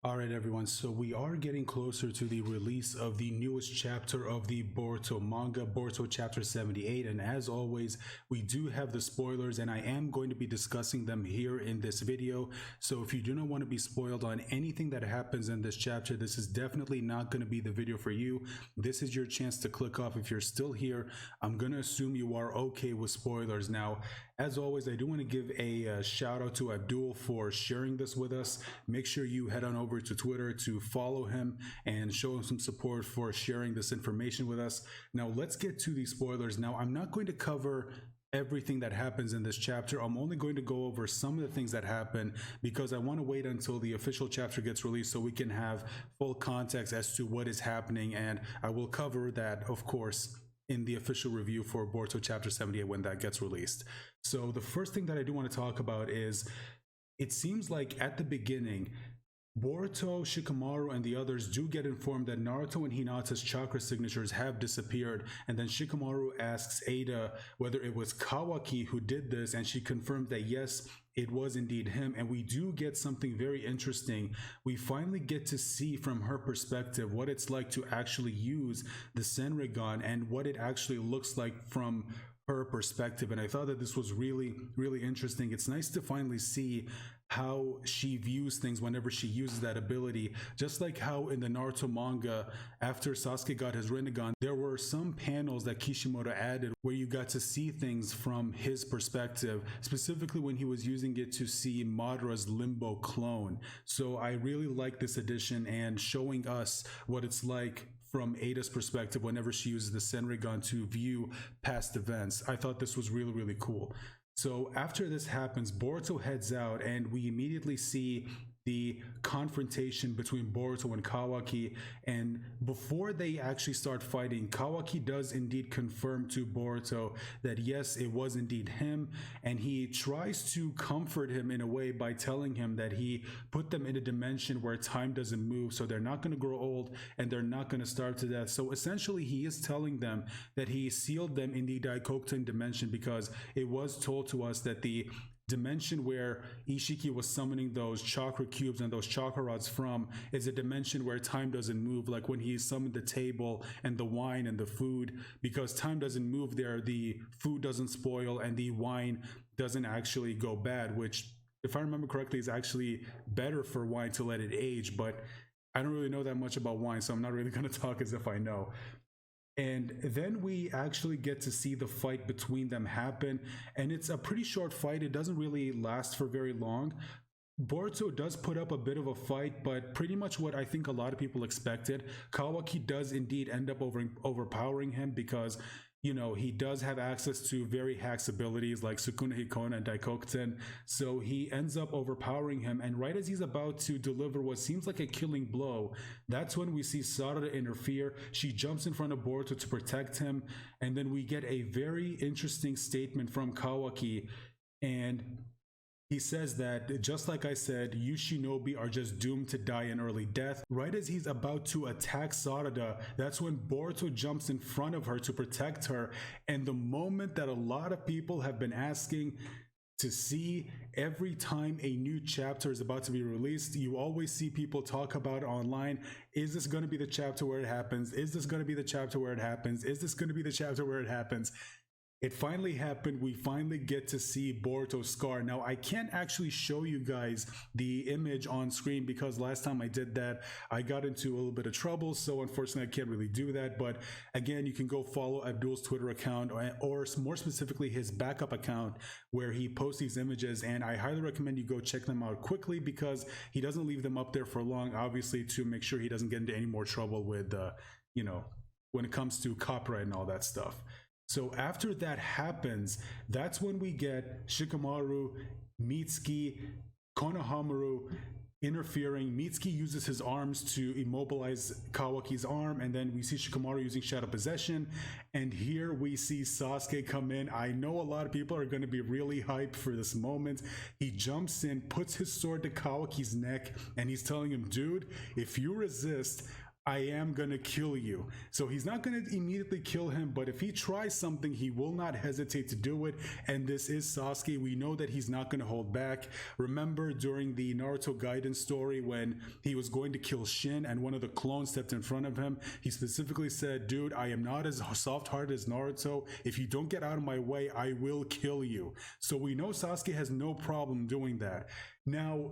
All right, everyone. So we are getting closer to the release of the newest chapter of the Boruto manga, Boruto chapter 78. And as always, we do have the spoilers, and I am going to be discussing them here in this video. So if you do not want to be spoiled on anything that happens in this chapter, this is definitely not going to be the video for you. This is your chance to click off if you're still here. I'm going to assume you are okay with spoilers. Now, as always, I do want to give a shout out to Abdul for sharing this with us. Make sure you head on over to Twitter to follow him and show him some support for sharing this information with us. Now, let's get to the spoilers. Now, I'm not going to cover everything that happens in this chapter. I'm only going to go over some of the things that happen because I want to wait until the official chapter gets released so we can have full context as to what is happening, and I will cover that, of course, in the official review for Boruto chapter 78 when that gets released. So the first thing that I do want to talk about is it seems like at the beginning Boruto, Shikamaru, and the others do get informed that Naruto and Hinata's chakra signatures have disappeared, and then Shikamaru asks Eida whether it was Kawaki who did this, and she confirmed that yes, it was indeed him. And we do get something very interesting. We finally get to see from her perspective what it's like to actually use the Rinnegan and what it actually looks like from her perspective. And I thought that this was really interesting. It's nice to finally see how she views things whenever she uses that ability. Just like how in the Naruto manga, after Sasuke got his Rinnegan, there were some panels that Kishimoto added where you got to see things from his perspective, specifically when he was using it to see Madara's Limbo clone. So I really like this addition and showing us what it's like from Eida's perspective whenever she uses the Rinnegan to view past events. I thought this was really cool. So after this happens, Boruto heads out and we immediately see the confrontation between Boruto and Kawaki. And before they actually start fighting, Kawaki does indeed confirm to Boruto that yes, it was indeed him, and he tries to comfort him in a way by telling him that he put them in a dimension where time doesn't move, so they're not going to grow old and they're not going to starve to death. So essentially he is telling them that he sealed them in the Daikokuten dimension because it was told to us that the dimension where Ishiki was summoning those chakra cubes and those chakra rods from is a dimension where time doesn't move, like when he summoned the table and the wine and the food. Because time doesn't move there, the food doesn't spoil and the wine doesn't actually go bad, which, if I remember correctly, is actually better for wine to let it age. But I don't really know that much about wine, so I'm not really going to talk as if I know. And then we actually get to see the fight between them happen, and it's a pretty short fight. It doesn't really last for very long. Boruto does put up a bit of a fight, but pretty much what I think a lot of people expected. Kawaki does indeed end up overpowering him because, you know, he does have access to very hacks abilities like Sukuna Hikona and Daikokuten, so he ends up overpowering him. And right as he's about to deliver what seems like a killing blow, that's when we see Sarada interfere. She jumps in front of Boruto to protect him, and then we get a very interesting statement from Kawaki, and he says that, just like I said, you shinobi are just doomed to die an early death. Right as he's about to attack Sarada, that's when Boruto jumps in front of her to protect her. And the moment that a lot of people have been asking to see every time a new chapter is about to be released, you always see people talk about it online. Is this going to be the chapter where it happens? Is this going to be the chapter where it happens? Is this going to be the chapter where it happens? It finally happened. We finally get to see Boruto's scar. Now, I can't actually show you guys the image on screen because last time I did that, I got into a little bit of trouble. So unfortunately, I can't really do that. But again, you can go follow Abdul's Twitter account or more specifically his backup account where he posts these images. And I highly recommend you go check them out quickly because he doesn't leave them up there for long, obviously, to make sure he doesn't get into any more trouble with, you know, when it comes to copyright and all that stuff. So after that happens, that's when we get Shikamaru, Mitsuki, Konohamaru interfering. Mitsuki uses his arms to immobilize Kawaki's arm, and then we see Shikamaru using Shadow Possession, and here we see Sasuke come in. I know a lot of people are going to be really hyped for this moment. He jumps in, puts his sword to Kawaki's neck, and he's telling him, dude, if you resist, I am gonna kill you. So he's not gonna immediately kill him, but if he tries something, he will not hesitate to do it. And this is Sasuke. We know that he's not gonna hold back. Remember during the Naruto Gaiden story when he was going to kill Shin and one of the clones stepped in front of him, he specifically said, dude, I am not as soft-hearted as Naruto. If you don't get out of my way, I will kill you. So we know Sasuke has no problem doing that. Now,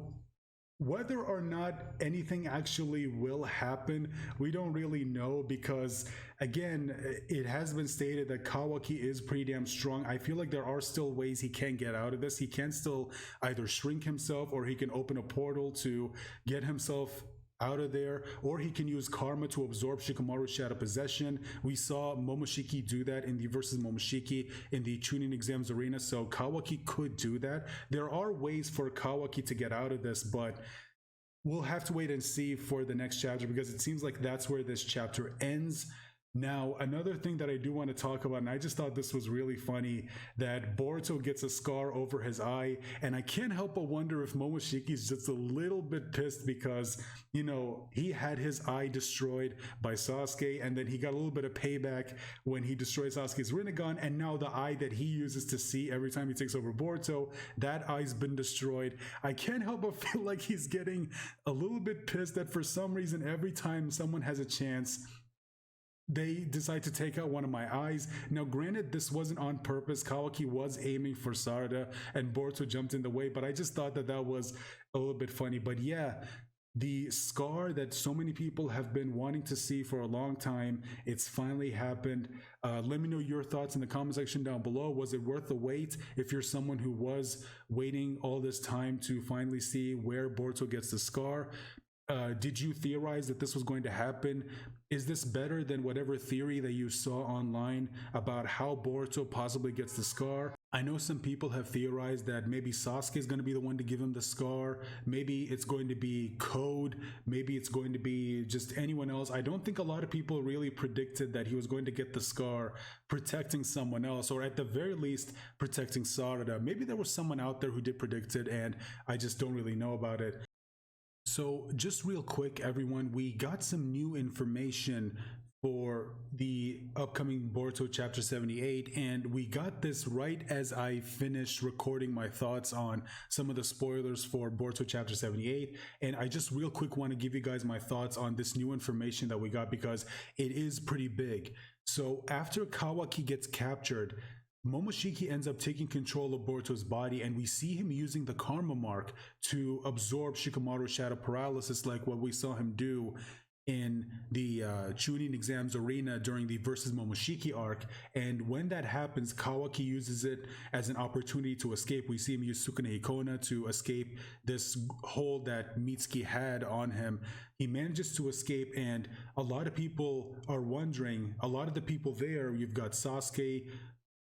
whether or not anything actually will happen, we don't really know because, again, it has been stated that Kawaki is pretty damn strong. I feel like there are still ways he can get out of this. He can still either shrink himself or he can open a portal to get himself out of there, or he can use karma to absorb Shikamaru's shadow possession. We saw Momoshiki do that in the versus Momoshiki in the Chunin exams arena, so Kawaki could do that. There are ways for Kawaki to get out of this, but we'll have to wait and see for the next chapter because it seems like that's where this chapter ends. Now, another thing that I do want to talk about, and I just thought this was really funny, that Boruto gets a scar over his eye, and I can't help but wonder if Momoshiki's just a little bit pissed because, you know, he had his eye destroyed by Sasuke, and then he got a little bit of payback when he destroyed Sasuke's Rinnegan, and now the eye that he uses to see every time he takes over Boruto, that eye's been destroyed. I can't help but feel like he's getting a little bit pissed that for some reason, every time someone has a chance, they decide to take out one of my eyes. Now, granted, this wasn't on purpose. Kawaki was aiming for Sarada and Boruto jumped in the way, but I just thought that that was a little bit funny. But yeah, the scar that so many people have been wanting to see for a long time, it's finally happened. Let me know your thoughts in the comment section down below. Was it worth the wait if you're someone who was waiting all this time to finally see where Boruto gets the scar? Did you theorize that this was going to happen? Is this better than whatever theory that you saw online about how Boruto possibly gets the scar? I know some people have theorized that maybe Sasuke is going to be the one to give him the scar. Maybe it's going to be Code. Maybe it's going to be just anyone else. I don't think a lot of people really predicted that he was going to get the scar protecting someone else, or at the very least protecting Sarada. Maybe there was someone out there who did predict it and I just don't really know about it. So just real quick, everyone, we got some new information for the upcoming Boruto chapter 78, and we got this right as I finished recording my thoughts on some of the spoilers for Boruto chapter 78. And I just real quick want to give you guys my thoughts on this new information that we got because it is pretty big. So after Kawaki gets captured, Momoshiki ends up taking control of Boruto's body, and we see him using the karma mark to absorb Shikamaru's shadow paralysis, like what we saw him do in the Chunin exams arena during the versus Momoshiki arc. And when that happens, Kawaki uses it as an opportunity to escape. We see him use Sukune Hikona to escape this hold that Mitsuki had on him. He manages to escape, and a lot of people are wondering, a lot of the people there, you've got Sasuke,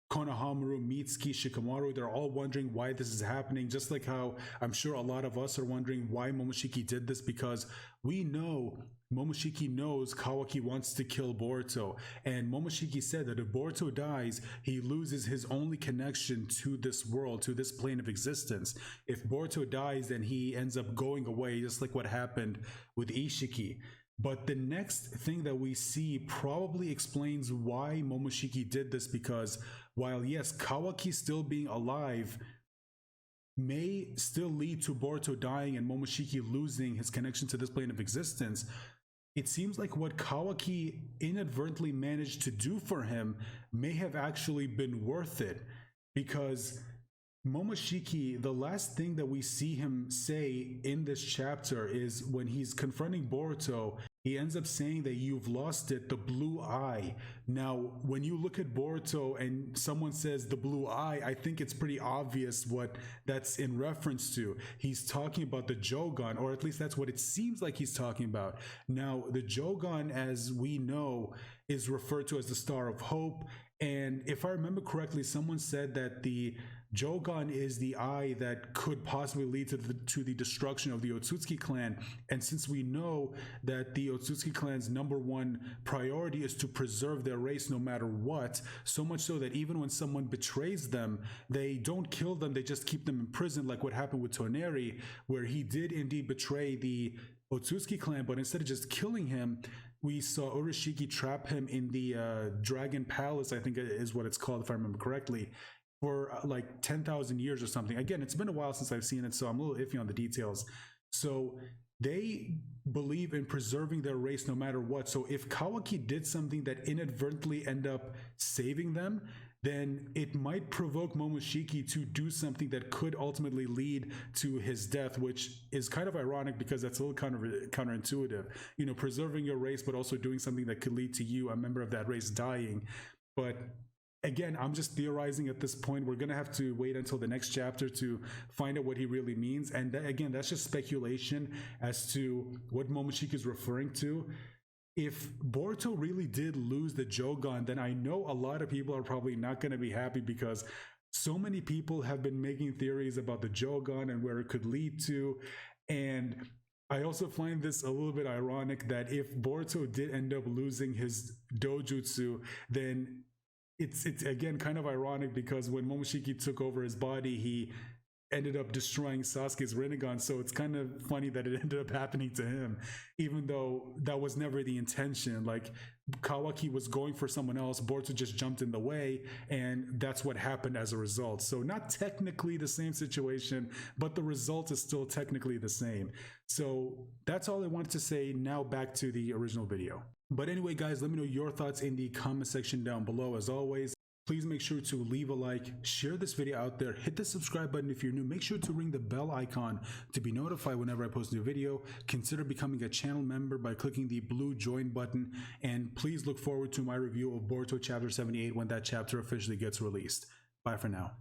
Konohamaru, Mitsuki, Shikamaru, they're all wondering why this is happening, just like how I'm sure a lot of us are wondering why Momoshiki did this, because we know Momoshiki knows Kawaki wants to kill Boruto, and Momoshiki said that if Boruto dies, he loses his only connection to this world, to this plane of existence. If Boruto dies, then he ends up going away, just like what happened with Ishiki. But the next thing that we see probably explains why Momoshiki did this, because while yes, Kawaki still being alive may still lead to Boruto dying and Momoshiki losing his connection to this plane of existence, it seems like what Kawaki inadvertently managed to do for him may have actually been worth it, because Momoshiki, the last thing that we see him say in this chapter is when he's confronting Boruto, he ends up saying that you've lost it, the blue eye. Now, when you look at Boruto and someone says the blue eye, I think it's pretty obvious what that's in reference to. He's talking about the Jogan, or at least that's what it seems like he's talking about. Now, the Jogan, as we know, is referred to as the Star of Hope. And if I remember correctly, someone said that the Jogan is the eye that could possibly lead to the destruction of the Otsutsuki clan. And since we know that the Otsutsuki clan's #1 priority is to preserve their race no matter what, so much so that even when someone betrays them, they don't kill them, they just keep them in prison, like what happened with Toneri, where he did indeed betray the Otsutsuki clan, but instead of just killing him, we saw Urashiki trap him in the Dragon Palace, I think is what it's called, if I remember correctly, for like 10,000 years or something. Again, it's been a while since I've seen it, so I'm a little iffy on the details. So they believe in preserving their race no matter what. So if Kawaki did something that inadvertently end up saving them, then it might provoke Momoshiki to do something that could ultimately lead to his death, which is kind of ironic because that's a little counterintuitive. You know, preserving your race, but also doing something that could lead to you, a member of that race, dying. But again, I'm just theorizing at this point. We're going to have to wait until the next chapter to find out what he really means. And again, that's just speculation as to what Momoshiki is referring to. If Boruto really did lose the Jogan, then I know a lot of people are probably not going to be happy because so many people have been making theories about the Jogan and where it could lead to. And I also find this a little bit ironic that if Boruto did end up losing his dojutsu, then it's again kind of ironic because when Momoshiki took over his body, he ended up destroying Sasuke's Rinnegan, so it's kind of funny that it ended up happening to him, even though that was never the intention. Like, Kawaki was going for someone else, Boruto just jumped in the way, and that's what happened as a result. So not technically the same situation, but the result is still technically the same. So that's all I wanted to say. Now back to the original video. But anyway, guys, let me know your thoughts in the comment section down below. As always, please make sure to leave a like, share this video out there, hit the subscribe button if you're new, make sure to ring the bell icon to be notified whenever I post a new video. Consider becoming a channel member by clicking the blue join button, and please look forward to my review of Boruto chapter 78 when that chapter officially gets released. Bye for now.